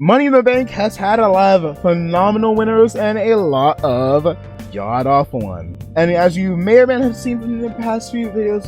Money in the Bank has had a lot of phenomenal winners and a lot of god-awful ones. And as you may or may not have seen from the past few videos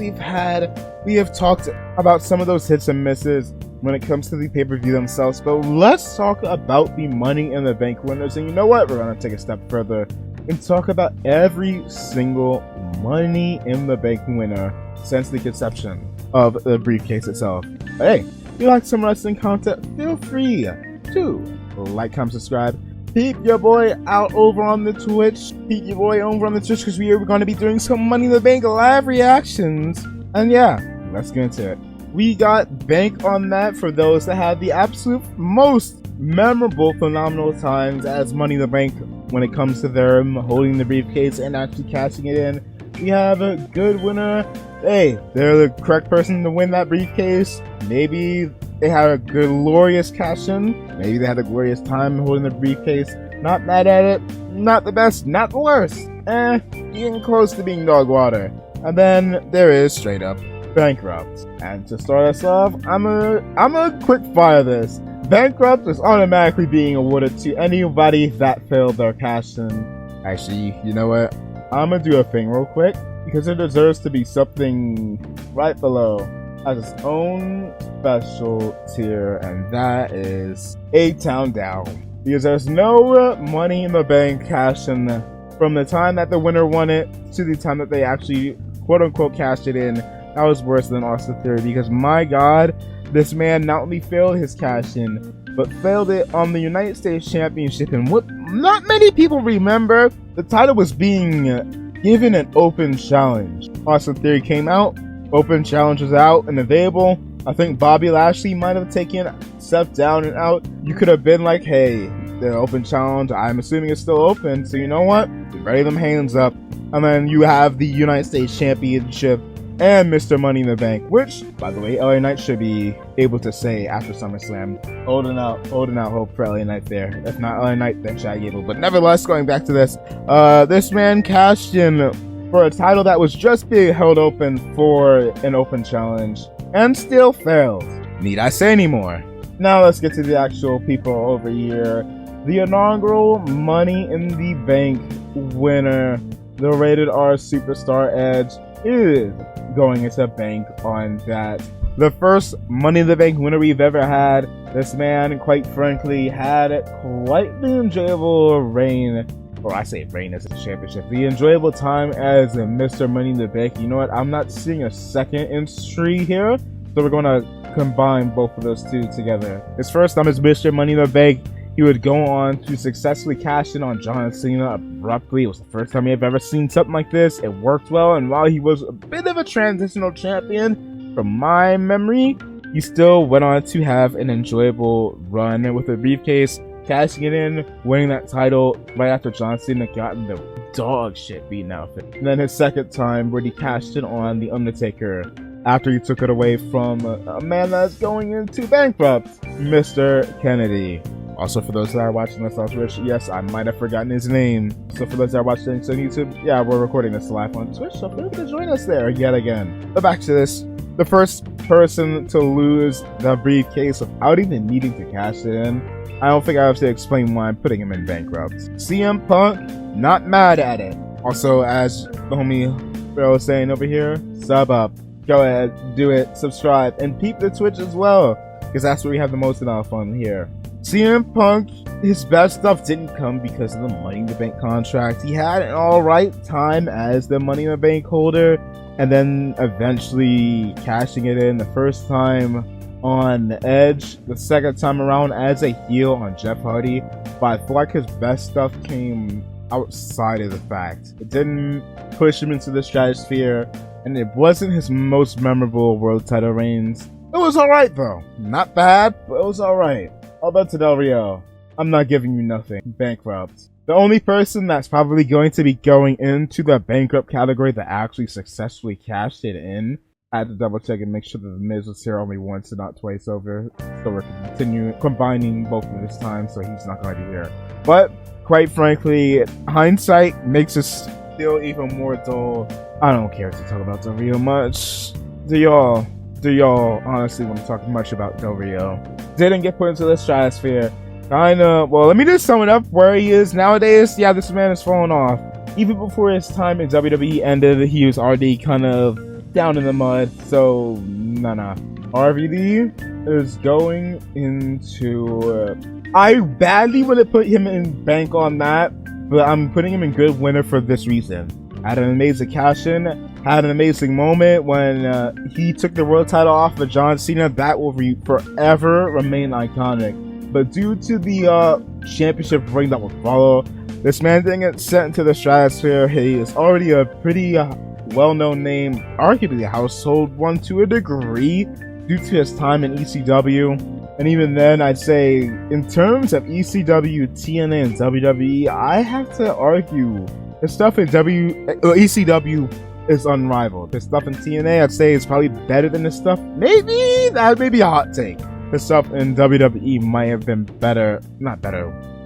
we have talked about some of those hits and misses when it comes to the pay-per-view themselves. But let's talk about the Money in the Bank winners. And you know what? We're going to take a step further and talk about every single Money in the Bank winner since the conception of the briefcase itself. But hey, if you like some wrestling content, feel free to like, comment, subscribe. Peep your boy out over on the Twitch. Peep your boy over on the Twitch because we are going to be doing some Money in the Bank live reactions. And yeah, let's get into it. We got bank on that for those that had the absolute most memorable, phenomenal times as Money in the Bank when it comes to them holding the briefcase and actually cashing it in. We have a good winner. Hey, they're the correct person to win that briefcase. Maybe they had a glorious cash in. Maybe they had a glorious time holding the briefcase. Not mad at it. Not the best. Not the worst. Getting close to being dog water. And then there is straight up bankrupt. And to start us off, I'm a quick fire this. Bankrupt is automatically being awarded to anybody that failed their cash in. Actually, you know what? I'm gonna do a thing real quick because it deserves to be something right below. Has its own special tier, and that is A-Town Down. Because there's no Money in the Bank cash in from the time that the winner won it to the time that they actually quote-unquote cashed it in. That was worse than Austin Theory because my god, this man not only failed his cash in, but failed it on the United States Championship. And what not many people remember, the title was being given an open challenge. Austin Theory came out, open challenge was out and available. I think Bobby Lashley might have taken Seth down and out. You could have been like, hey, the open challenge, I'm assuming it's still open, so you know what? Ready them hands up. And then you have the United States Championship and Mr. Money in the Bank, which, by the way, LA Knight should be able to say after SummerSlam. Holding out hope for LA Knight there. If not LA Knight, then Shaq Gable. But nevertheless, going back to this, this man cashed in for a title that was just being held open for an open challenge and still failed. Need I say any more? Now let's get to the actual people over here. The inaugural Money in the Bank winner, the Rated R Superstar Edge, is going into bank on that. The first Money in the Bank winner we've ever had. This man, quite frankly, had quite the enjoyable reign. Or I say reign as a championship. The enjoyable time as Mr. Money in the Bank. You know what? I'm not seeing a second entry here. So we're going to combine both of those two together. His first time as Mr. Money in the Bank, he would go on to successfully cash in on John Cena abruptly. It was the first time I've ever seen something like this. It worked well, and while he was a bit of a transitional champion, from my memory, he still went on to have an enjoyable run with a briefcase, cashing it in, winning that title right after John Cena got in the dog shit beaten out of it. And then his second time where he cashed in on The Undertaker after he took it away from a man that's going into bankrupt, Mr. Kennedy. Also, for those that are watching this on Twitch, yes, I might have forgotten his name. So for those that are watching this on YouTube, yeah, we're recording this live on Twitch, so feel free to join us there yet again. But back to this. The first person to lose the briefcase without even needing to cash it in. I don't think I have to explain why I'm putting him in bankrupt. CM Punk, not mad at it. Also, as the homie Phil was saying over here, sub up. Go ahead, do it, subscribe, and peep the Twitch as well, because that's where we have the most amount of fun here. CM Punk, his best stuff didn't come because of the Money in the Bank contract. He had an alright time as the Money in the Bank holder, and then eventually cashing it in the first time on Edge, the second time around as a heel on Jeff Hardy. But I feel like his best stuff came outside of the fact. It didn't push him into the stratosphere, and it wasn't his most memorable world title reigns. It was alright though. Not bad, but it was alright. Alberto Del Rio, I'm not giving you nothing. Bankrupt. The only person that's probably going to be going into the bankrupt category that actually successfully cashed it in, I had to double check and make sure that the Miz was here only once and not twice over. So we're continuing combining both of this time, so he's not going to be here. But quite frankly, hindsight makes us feel even more dull. I don't care to talk about Del Rio much. Do y'all honestly want to talk much about Del Rio? Didn't get put into the stratosphere. Kinda, well, let me just sum it up where he is nowadays. Yeah, this man is falling off. Even before his time in WWE ended, he was already kind of down in the mud. So, nah. RVD is going into... I badly would have put him in bank on that, but I'm putting him in good winner for this reason. Had an amazing cash-in, had an amazing moment when he took the world title off of John Cena. That will forever remain iconic. But due to the championship ring that will follow, this man didn't get sent into the stratosphere. He is already a pretty well-known name, arguably a household one to a degree, due to his time in ECW. And even then, I'd say, in terms of ECW, TNA, and WWE, I have to argue the stuff in ECW is unrivaled. The stuff in TNA, I'd say, is probably better than the stuff. Maybe that may be a hot take. The stuff in WWE might have been better, not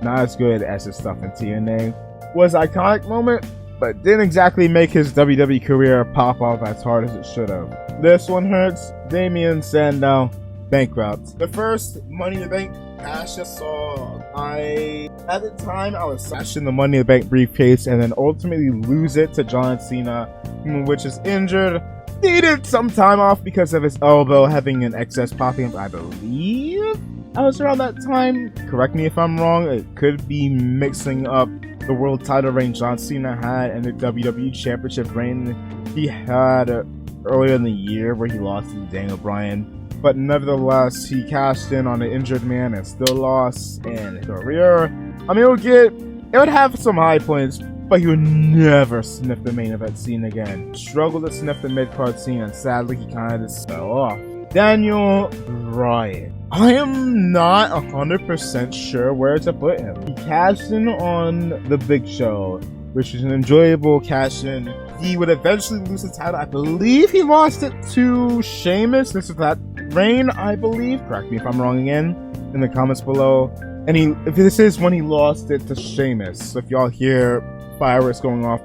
as good as the stuff in TNA. Was an iconic moment, but didn't exactly make his WWE career pop off as hard as it should have. This one hurts. Damien Sandow, bankrupt. The first Money in the Bank cash I saw, at the time I was cashing the Money in the Bank briefcase and then ultimately lose it to John Cena, which is injured. Needed some time off because of his elbow having an excess popping up, I believe. I was around that time. Correct me if I'm wrong. It could be mixing up the world title reign John Cena had and the WWE Championship reign he had earlier in the year where he lost to Daniel Bryan. But nevertheless, he cashed in on an injured man and still lost in his career. I mean, it would have some high points, but he would never sniff the main event scene again. Struggled to sniff the mid-card scene, and sadly, he kind of just fell off. Daniel Bryan. I am not 100% sure where to put him. He cashed in on the Big Show, which is an enjoyable cash-in. He would eventually lose the title. I believe he lost it to Sheamus. This is that reign, I believe. Correct me if I'm wrong again in the comments below. And if this is when he lost it to Sheamus. So if y'all hear fireworks going off,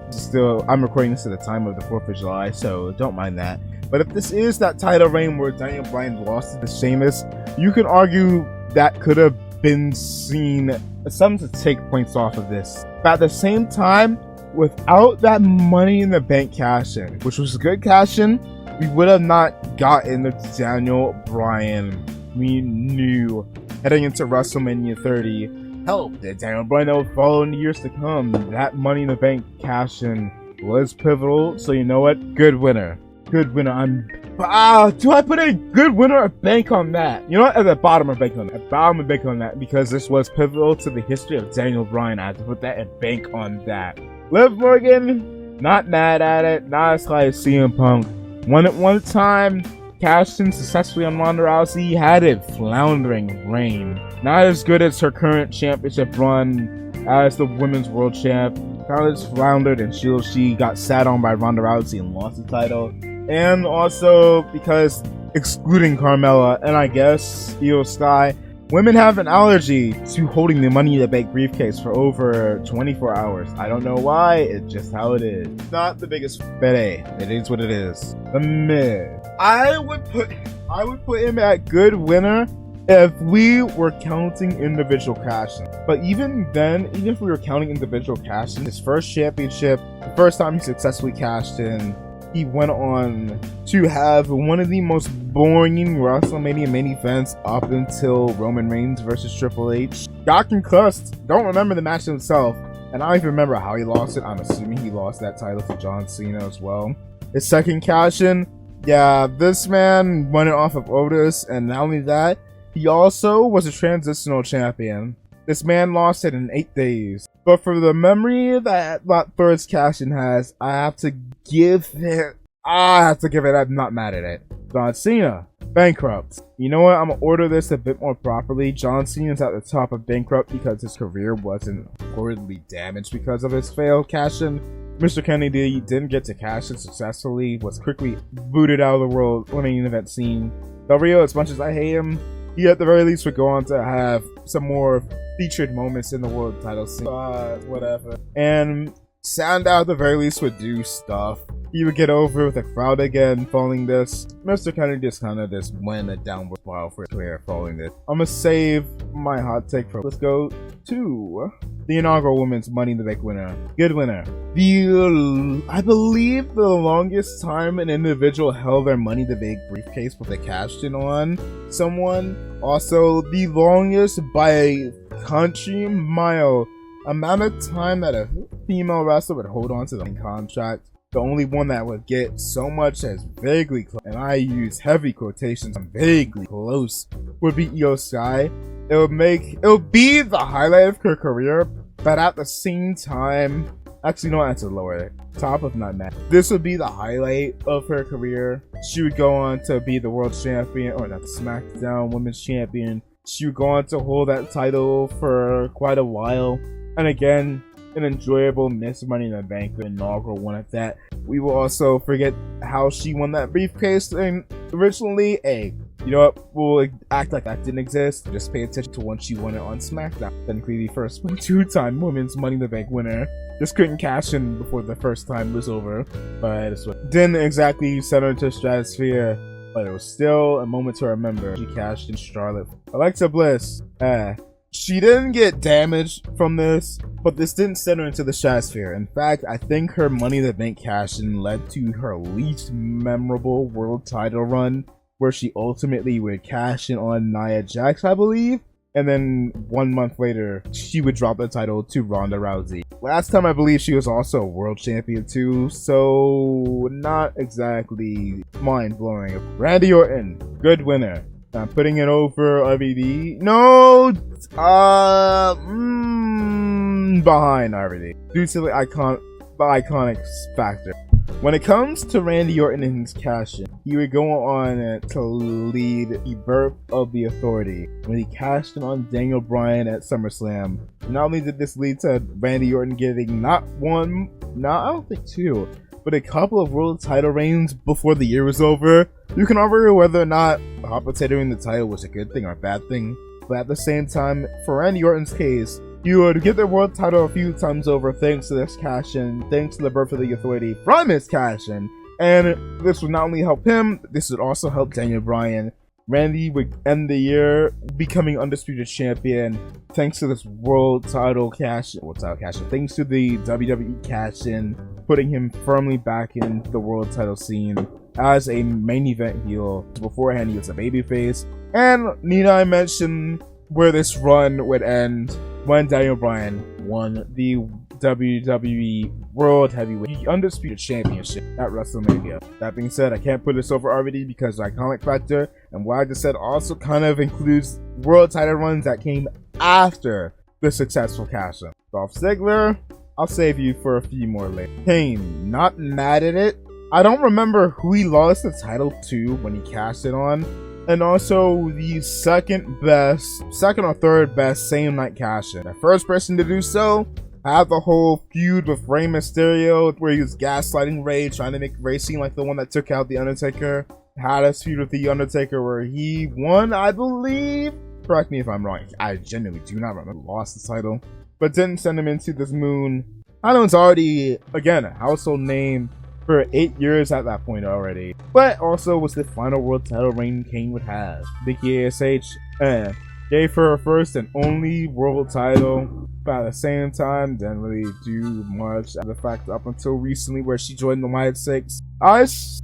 I'm recording this at the time of the 4th of July, so don't mind that. But if this is that title reign where Daniel Bryan lost it to Sheamus, you can argue that could have been seen as something to take points off of this. But at the same time, without that Money in the Bank cash-in, which was a good cash-in, we would have not gotten the Daniel Bryan we knew heading into WrestleMania 30. Help that Daniel Bryan would follow in the years to come. That Money in the Bank cash-in was pivotal, so you know what? Good winner. Good winner. Do I put a good winner or bank on that? You know what? At the bottom, I bank on that. At the bottom, I bank on that because this was pivotal to the history of Daniel Bryan. I had to put that and bank on that. Liv Morgan, not mad at it. Not as high as CM Punk. Won it one time. Cashed in successfully on Ronda Rousey. Had a floundering reign. Not as good as her current championship run as the Women's World Champ. Kind of just floundered and she got sat on by Ronda Rousey and lost the title. And also because, excluding Carmella and I guess Io Sky, women have an allergy to holding the Money in the Bank briefcase for over 24 hours. I don't know why, it's just how it is. Not the biggest but hey, it is what it is. The Miz. I would put him at good winner if we were counting individual cash-in. But even then, even if we were counting individual cash-in, his first championship, the first time he successfully cashed in, he went on to have one of the most boring WrestleMania main events up until Roman Reigns versus Triple H. Got concussed. Don't remember the match himself. And I don't even remember how he lost it. I'm assuming he lost that title to John Cena as well. His second cash-in, yeah, this man won it off of Otis. And not only that, he also was a transitional champion. This man lost it in 8 days. But for the memory that first cash-in has, I have to give it. I'm not mad at it. John Cena, bankrupt. You know what? I'm gonna order this a bit more properly. John Cena's at the top of bankrupt because his career wasn't reportedly damaged because of his failed cash-in. Mr. Kennedy didn't get to cash in successfully, was quickly booted out of the world main event scene. Del Rio, as much as I hate him, he at the very least would go on to have some more featured moments in the world title scene. Whatever. And Sandow at the very least would do stuff. he would get over with the crowd again following this. Mr. Kennedy just kind of just went a downward spiral for his career following this. I'm gonna save my hot take for. Let's go to the inaugural Women's Money in the Bank winner. Good winner. I believe the longest time an individual held their Money in the Bank briefcase before they cashed in on someone. Also, the longest by a country mile amount of time that a female wrestler would hold on to the contract. The only one that would get so much as vaguely close, and I use heavy quotations on vaguely close, would be Io Sky. It would be the highlight of her career, but at the same time, actually no, that's a lower top of not that. This would be the highlight of her career. She would go on to be the world champion, or not, the SmackDown Women's Champion. She would go on to hold that title for quite a while, and again, an enjoyable Miss Money in the Bank, the inaugural one at that. We will also forget how she won that briefcase and originally. You know what? We'll act like that didn't exist. Just pay attention to when she won it on SmackDown. Technically the first two-time Women's Money in the Bank winner. Just couldn't cash in before the first time was over. But it didn't exactly send her to stratosphere. But it was still a moment to remember. She cashed in Charlotte. Alexa Bliss. She didn't get damaged from this, but this didn't send her into the stratosphere. In fact, I think her Money in the Bank cash-in led to her least memorable world title run, where she ultimately would cash in on Nia Jax, I believe, and then 1 month later, she would drop the title to Ronda Rousey. Last time, I believe she was also a world champion too, so not exactly mind-blowing. Randy Orton, good winner. I'm putting it over RVD. No! Behind RVD. Due to the iconic factor. When it comes to Randy Orton and his cash-in, he would go on to lead the birth of the Authority when he cashed in on Daniel Bryan at SummerSlam. Not only did this lead to Randy Orton getting not one, I don't think two, but a couple of world title reigns before the year was over. You can argue whether or not hot potato in the title was a good thing or a bad thing, but at the same time, for Randy Orton's case, he would get the world title a few times over thanks to this cash-in, thanks to the birth of the Authority from his cash-in, and this would not only help him, this would also help Daniel Bryan. Randy would end the year becoming undisputed champion thanks to this world title cash-in, thanks to the WWE cash-in, putting him firmly back in the world title scene as a main event heel. Beforehand, he was a babyface. And Nina, I mentioned where this run would end when Daniel Bryan won the WWE World Heavyweight Undisputed Championship at WrestleMania. That being said, I can't put this over RVD because of the iconic factor, and what I just said also kind of includes world title runs that came after the successful cash-in. Dolph Ziggler, I'll save you for a few more later. Kane, not mad at it. I don't remember who he lost the title to when he cashed it on. And also the second or third best same night cash-in. The first person to do so had the whole feud with Rey Mysterio where he was gaslighting Rey, trying to make Rey seem like the one that took out The Undertaker. Had a feud with The Undertaker where he won, I believe. Correct me if I'm wrong. I genuinely do not remember. Lost the title. But didn't send him into this moon. I know it's already, again, a household name for 8 years at that point already, but also was the final world title reign Kane would have. Becky ASH gave her first and only world title, but at the same time didn't really do much. The fact up until recently where she joined the Wyatt Six.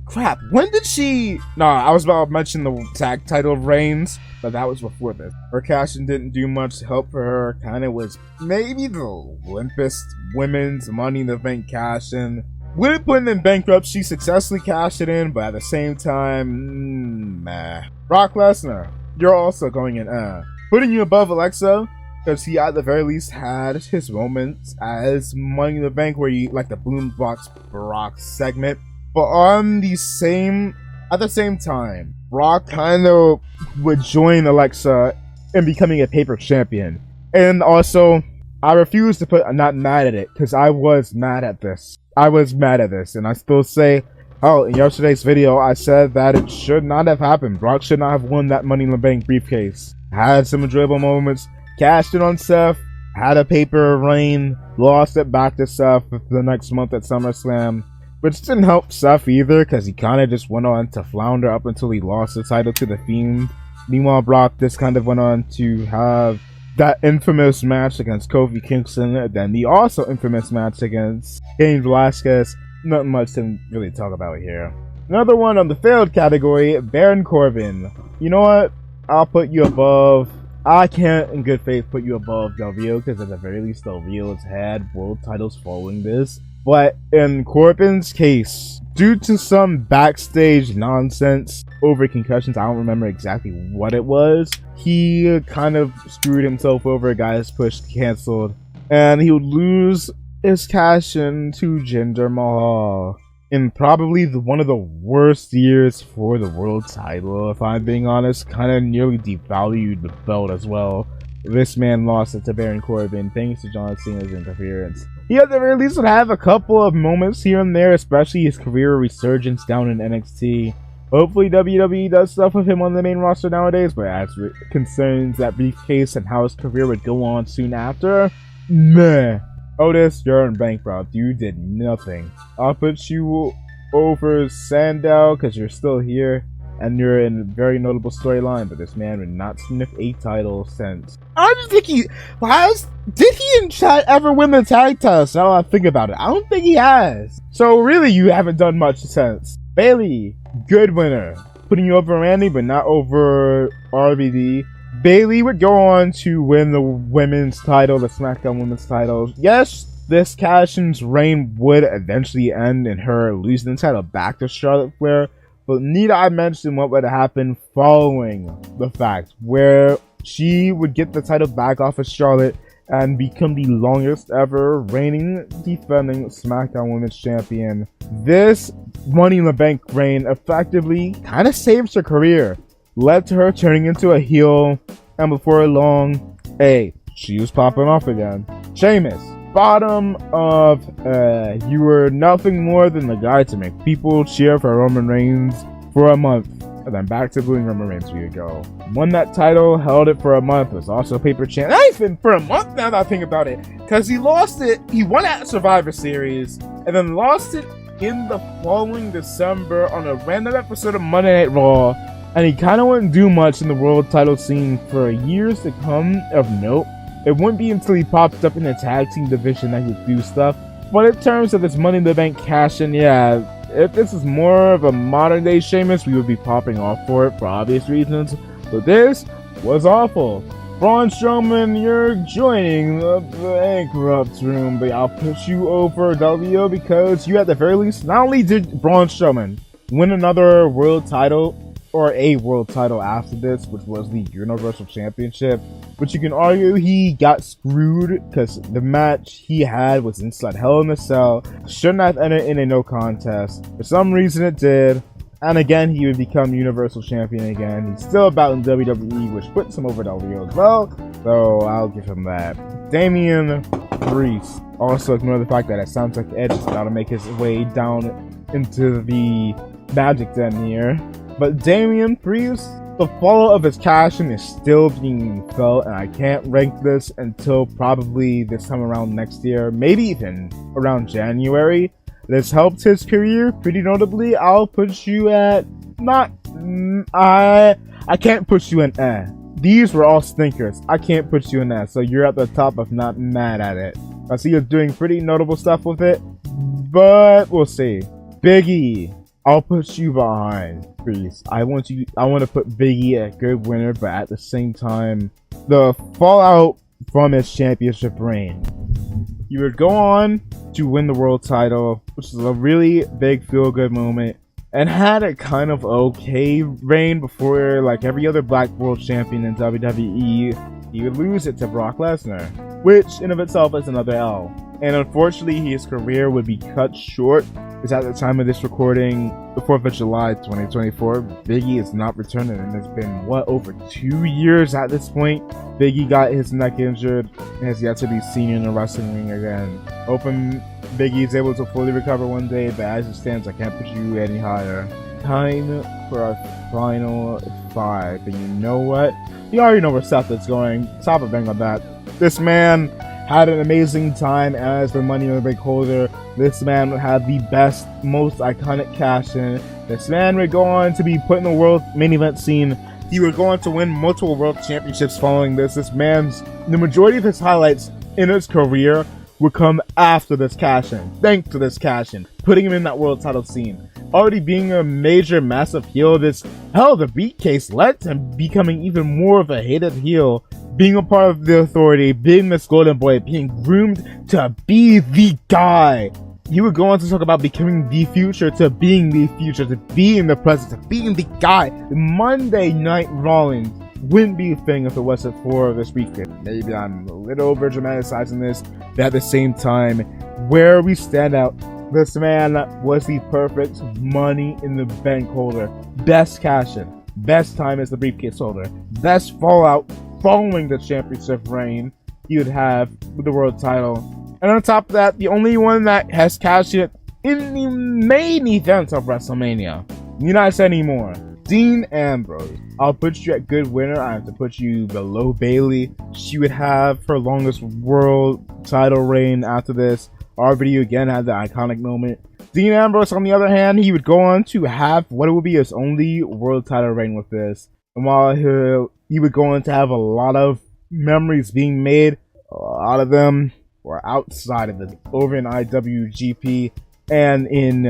Crap, when did she? I was about to mention the tag title reigns, but that was before this. Her cash-in didn't do much to help for her. Kinda was maybe the limpest women's Money in the Bank cash-in. Would it put him in bankruptcy? She successfully cashed it in, but at the same time, Brock Lesnar, you're also going in, putting you above Alexa, because he at the very least had his moments as Money in the Bank where you like the Boombox Brock segment, but at the same time, Brock kind of would join Alexa in becoming a paper champion. And also, I refuse to put I'm not mad at it, because I was mad at this. And I still say, in yesterday's video, I said that it should not have happened. Brock should not have won that Money in the Bank briefcase. Had some enjoyable moments, cashed it on Seth, had a paper reign, lost it back to Seth the next month at SummerSlam, which didn't help Seth either, because he kind of just went on to flounder up until he lost the title to The Fiend. Meanwhile, Brock just kind of went on to have that infamous match against Kofi Kingston, then the also infamous match against Cain Velasquez. Nothing much to really talk about here. Another one on the failed category, Baron Corbin. You know what? I'll put you above. I can't in good faith put you above Del Rio, because at the very least Del Rio has had world titles following this. But in Corbin's case, due to some backstage nonsense over concussions, I don't remember exactly what it was, he kind of screwed himself over, got his push canceled, and he would lose his cash in to Jinder Mahal in probably one of the worst years for the world title, if I'm being honest. Kind of nearly devalued the belt as well. This man lost it to Baron Corbin thanks to John Cena's interference. He at the very least would have a couple of moments here and there, especially his career resurgence down in NXT. Hopefully WWE does stuff with him on the main roster nowadays, but as concerns that briefcase and how his career would go on soon after, meh. Otis, you're bankrupt. You did nothing. I'll put you over Sandow because you're still here and you're in a very notable storyline, but this man would not sniff a title since. I don't think he has. Did he in chat ever win the tag titles? Now I think about it, I don't think he has. So really, you haven't done much since. Bayley, good winner. Putting you over Randy, but not over RVD. Bayley would go on to win the women's title, the SmackDown women's title. Yes, this cash-in's reign would eventually end in her losing the title back to Charlotte Flair, but need I mention what would happen following the fact, where she would get the title back off of Charlotte and become the longest ever reigning defending SmackDown Women's Champion. This Money in the Bank reign effectively kind of saves her career, led to her turning into a heel, and before long, hey, she was popping off again. Sheamus, bottom of, you were nothing more than the guy to make people cheer for Roman Reigns for a month, and then back to booing Roman Reigns for you go. Won that title, held it for a month, was also paper champ. Not even for a month now that I think about it, because he lost it, he won at Survivor Series, and then lost it in the following December on a random episode of Monday Night Raw, and he kind of wouldn't do much in the world title scene for years to come of note. It wouldn't be until he popped up in the tag team division that he would do stuff. But in terms of this Money in the Bank cash-in, yeah, if this is more of a modern day Sheamus, we would be popping off for it for obvious reasons. But this was awful. Braun Strowman, you're joining the bankrupt room, but I'll put you over W because you at the very least, not only did Braun Strowman win another world title, or a world title after this, which was the Universal Championship, which you can argue he got screwed because the match he had was inside Hell in a Cell. Shouldn't have ended in a no contest. For some reason it did. And again, he would become Universal Champion again. He's still about in WWE, which puts him over W as well, so I'll give him that. Damian Priest. Also ignore the fact that it sounds like Edge is about to make his way down into the Magic Den here. But Damian Priest, the fallout of his cash-in is still being felt, and I can't rank this until probably this time around next year, maybe even around January. This helped his career pretty notably. I'll put you at not. I can't put you in These were all stinkers. I can't put you in that, so you're at the top of not mad at it. I see you're doing pretty notable stuff with it, but we'll see. Big E, I'll put you behind Priest. I want to put Big E at good winner, but at the same time, the fallout from his championship reign. He would go on to win the world title, which is a really big feel-good moment, and had a kind of okay reign before, like every other black world champion in WWE, he would lose it to Brock Lesnar, which in of itself is another L. And unfortunately, his career would be cut short, because at the time of this recording, the 4th of July 2024, Big E is not returning, and it's been, over 2 years at this point? Big E got his neck injured, and has yet to be seen in a wrestling ring again. Hoping Big E is able to fully recover one day, but as it stands, I can't put you any higher. Time for our final 5, and you know what? You already know where Seth is going. Stop a bang on that. This man had an amazing time as the Money in the Bank holder. This man would have the best, most iconic cash-in. This man would go on to be put in the world main event scene. He would go on to win multiple world championships following this. The majority of his highlights in his career would come after this cash-in, thanks to this cash-in, putting him in that world title scene. Already being a major, massive heel, the briefcase led to him becoming even more of a hated heel, being a part of the Authority, being this golden boy, being groomed to be the guy. He would go on to talk about becoming the future, to being the future, to being the present, to being the guy. Monday Night Rollins wouldn't be a thing if it wasn't for this briefcase. Maybe I'm a little over dramatizing this, but at the same time, where we stand out, this man was the perfect Money in the Bank holder. Best cash-in, best time as the briefcase holder, best fallout following the championship reign he would have with the world title. And on top of that, the only one that has cashed in the main event of WrestleMania. You're not saying anymore. Dean Ambrose. I'll put you at good winner. I have to put you below Bayley. She would have her longest world title reign after this. Our video again had the iconic moment. Dean Ambrose, on the other hand, he would go on to have what would be his only world title reign with this. And while he would go on to have a lot of memories being made, a lot of them were outside of it, over in IWGP and in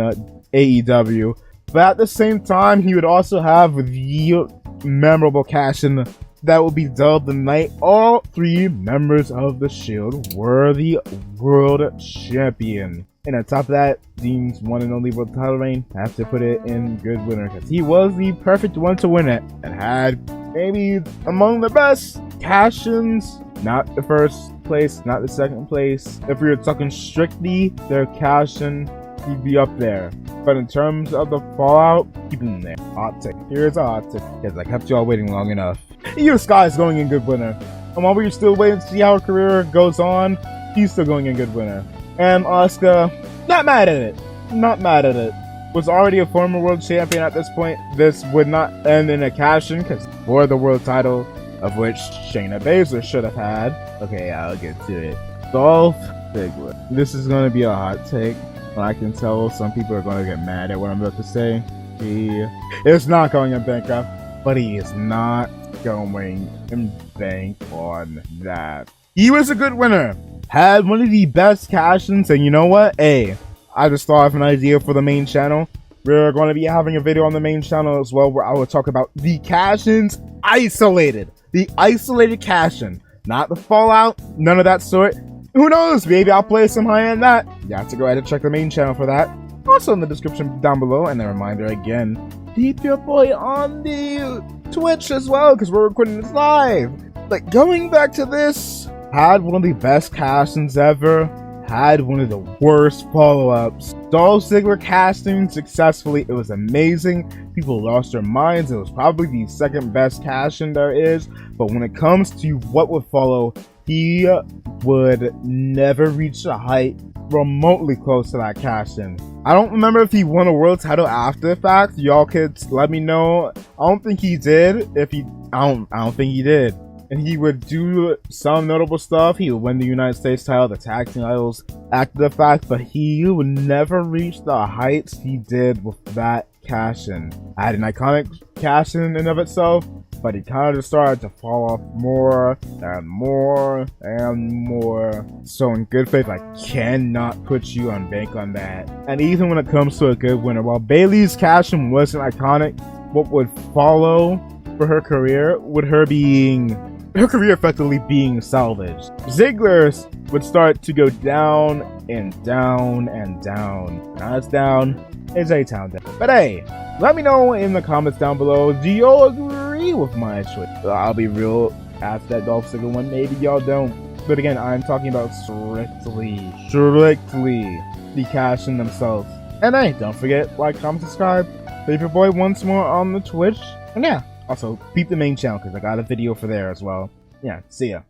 AEW. But at the same time, he would also have the memorable cash-in that would be dubbed the night all three members of the Shield were the world champion. And on top of that, Dean's one and only world title reign, I have to put it in good winner, because he was the perfect one to win it and had maybe among the best cash-ins. Not the first place, not the second place. If we were talking strictly their cash-in, he'd be up there. But in terms of the fallout, keep him there. Hot take. Here's a hot take, because I kept y'all waiting long enough. Io Sky is going in good winner. And while we're still waiting to see how her career goes on, he's still going in good winner. And Asuka, not mad at it. Not mad at it. Was already a former world champion at this point. This would not end in a cash-in, because for the world title, of which Shayna Baszler should have had. Okay, I'll get to it. Dolph Ziggler. This is going to be a hot take. I can tell some people are going to get mad at what I'm about to say. He is not going in bankrupt, but he is not going in bank on that. He was a good winner. Had one of the best cash-ins, and you know what? Hey, I just thought of an idea for the main channel. We're going to be having a video on the main channel as well, where I will talk about the cash-ins isolated. The isolated cash-in. Not the fallout, none of that sort. Who knows, maybe I'll play some high-end that. You have to go ahead and check the main channel for that. Also in the description down below, and a reminder again, keep your boy on the Twitch as well, because we're recording this live. Like, going back to this, had one of the best cash-ins ever, had one of the worst follow-ups. Dolph Ziggler casting successfully, it was amazing. People lost their minds. It was probably the second best cash-in there is, but when it comes to what would follow, he would never reach a height remotely close to that cash-in. I don't remember if he won a world title after the fact. Y'all could let me know. I don't think he did. I don't think he did. And he would do some notable stuff. He would win the United States title, the tag team titles after the fact, but he would never reach the heights he did with that cash-in. I had an iconic cash-in in and of itself, but he kind of just started to fall off more and more and more. So in good faith, I cannot put you on bank on that. And even when it comes to a good winner, while Bayley's cash-in wasn't iconic, what would follow for her career would her career effectively being salvaged. Ziggler's would start to go down and down and down. Now it's down, it's A-Town down. But hey, let me know in the comments down below, do y'all agree with my choice? I'll be real, after that Dolph Ziggler one, maybe y'all don't. But again, I'm talking about strictly the cash-in themselves. And hey, don't forget, like, comment, subscribe. Leave your boy once more on the Twitch. And yeah, also, peep the main channel, because I got a video for there as well. Yeah, see ya.